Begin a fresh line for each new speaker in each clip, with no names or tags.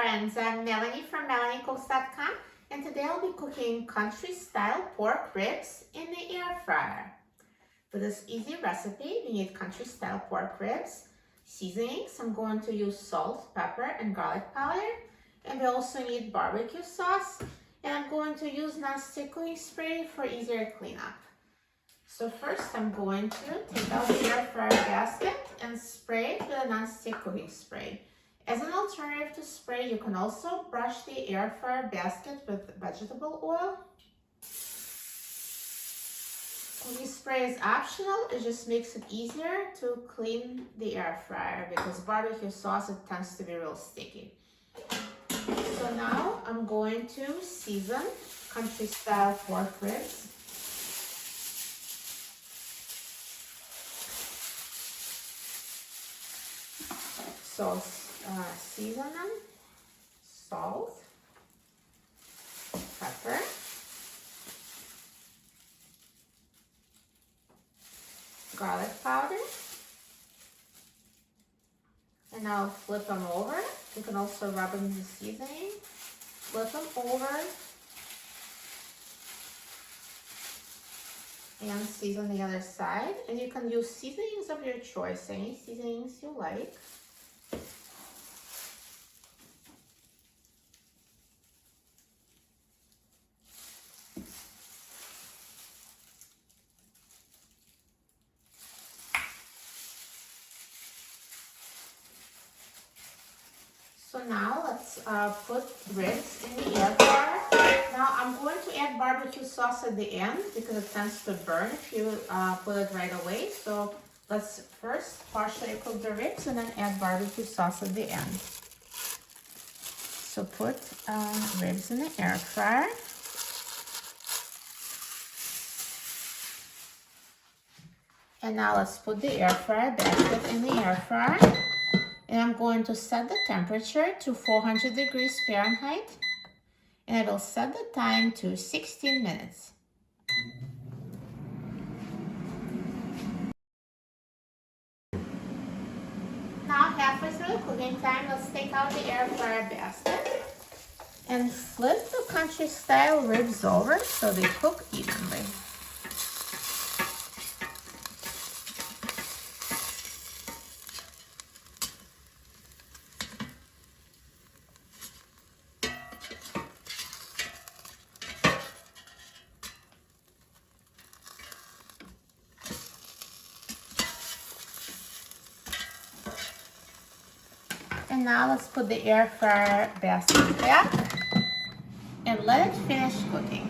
friends, I'm Melanie from MelanieCooks.com, and today I'll be cooking country-style pork ribs in the air fryer. For this easy recipe, we need country-style pork ribs, seasonings. I'm going to use salt, pepper, and garlic powder, and we also need barbecue sauce, and I'm going to use non-stick cooking spray for easier cleanup. So first, I'm going to take out the air fryer gasket and spray it with a non-stick cooking spray. As an alternative to spray, you can also brush the air fryer basket with vegetable oil. Cooking spray is optional. It just makes it easier to clean the air fryer because barbecue sauce, it tends to be real sticky. So now I'm going to season country style pork ribs. So season them, salt, pepper, garlic powder, and now flip them over. You can also rub them in the seasoning, flip them over, and season the other side. And you can use seasonings of your choice, any seasonings you like. So now let's put ribs in the air fryer. Now I'm going to add barbecue sauce at the end because it tends to burn if you put it right away. So let's first partially cook the ribs and then add barbecue sauce at the end. So put ribs in the air fryer. And now let's put the air fryer basket in the air fryer. And I'm going to set the temperature to 400 degrees Fahrenheit. And it'll set the time to 16 minutes. Now halfway through the cooking time, let's take out the air fryer basket and flip the country style ribs over so they cook evenly. And now let's put the air fryer basket back and let it finish cooking.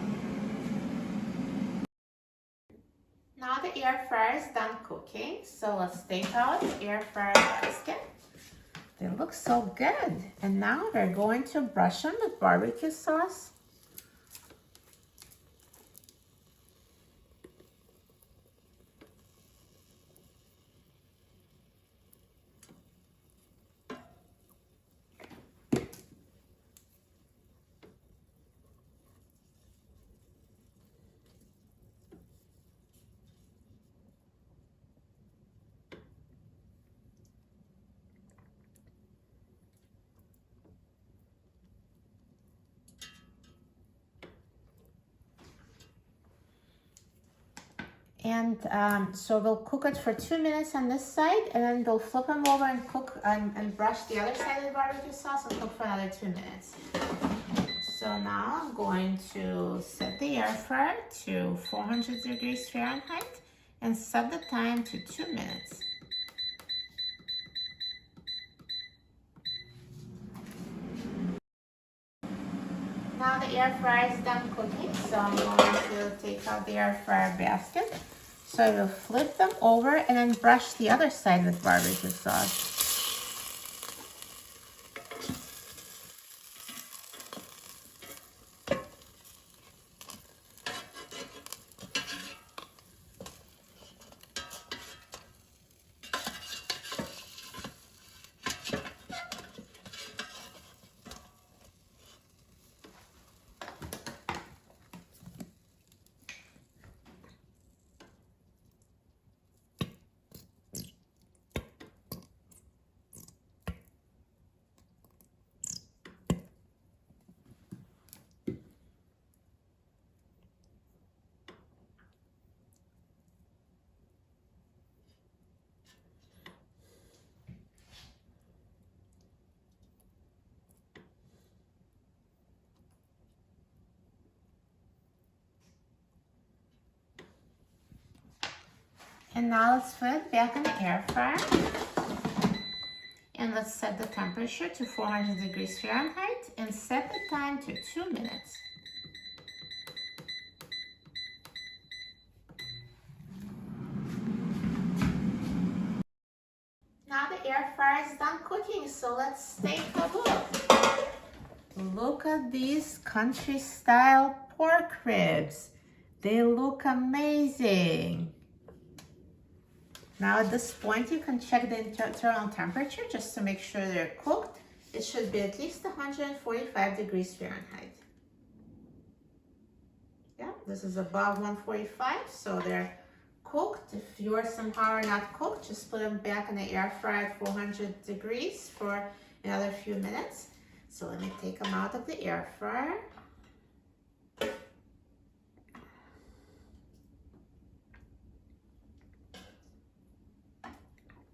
Now the air fryer is done cooking, so let's take out the air fryer basket. They look so good. And now we're going to brush them with barbecue sauce. And so we'll cook it for 2 minutes on this side, and then we'll flip them over and cook and brush the other side of the barbecue sauce and cook for another 2 minutes. So now I'm going to set the air fryer to 400 degrees Fahrenheit and set the time to 2 minutes. Now the air fryer is done cooking, so I'm going to take out the air fryer basket. So I will flip them over and then brush the other side with barbecue sauce. And now let's put it back in the air fryer. And let's set the temperature to 400 degrees Fahrenheit and set the time to 2 minutes. Now the air fryer is done cooking, so let's take a look. Look at these country style pork ribs. They look amazing. Now at this point, you can check the internal temperature just to make sure they're cooked. It should be at least 145 degrees Fahrenheit. Yeah, this is above 145, so they're cooked. If yours somehow are not cooked, just put them back in the air fryer at 400 degrees for another few minutes. So let me take them out of the air fryer.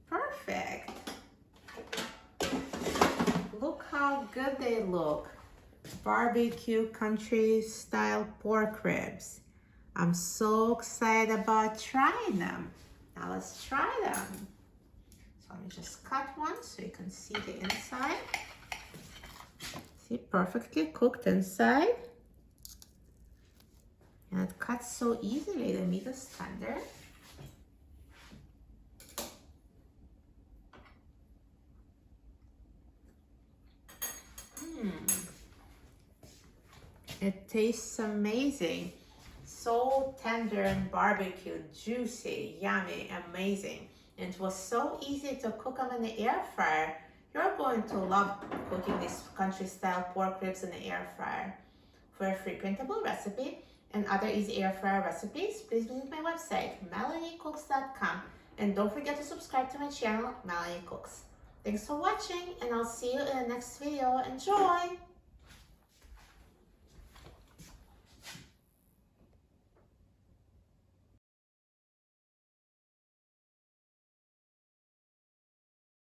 Perfect. Look how good they look. Barbecue country style pork ribs. I'm so excited about trying them. Now let's try them. So let me just cut one so you can see the inside. See, perfectly cooked inside. And it cuts so easily, the meat is tender. It tastes amazing. So tender and barbecued, juicy, yummy, amazing. And it was so easy to cook them in the air fryer. You're going to love cooking these country style pork ribs in the air fryer. For a free printable recipe and other easy air fryer recipes, please visit my website, melaniecooks.com. And don't forget to subscribe to my channel, Melanie Cooks. Thanks for watching, and I'll see you in the next video. Enjoy!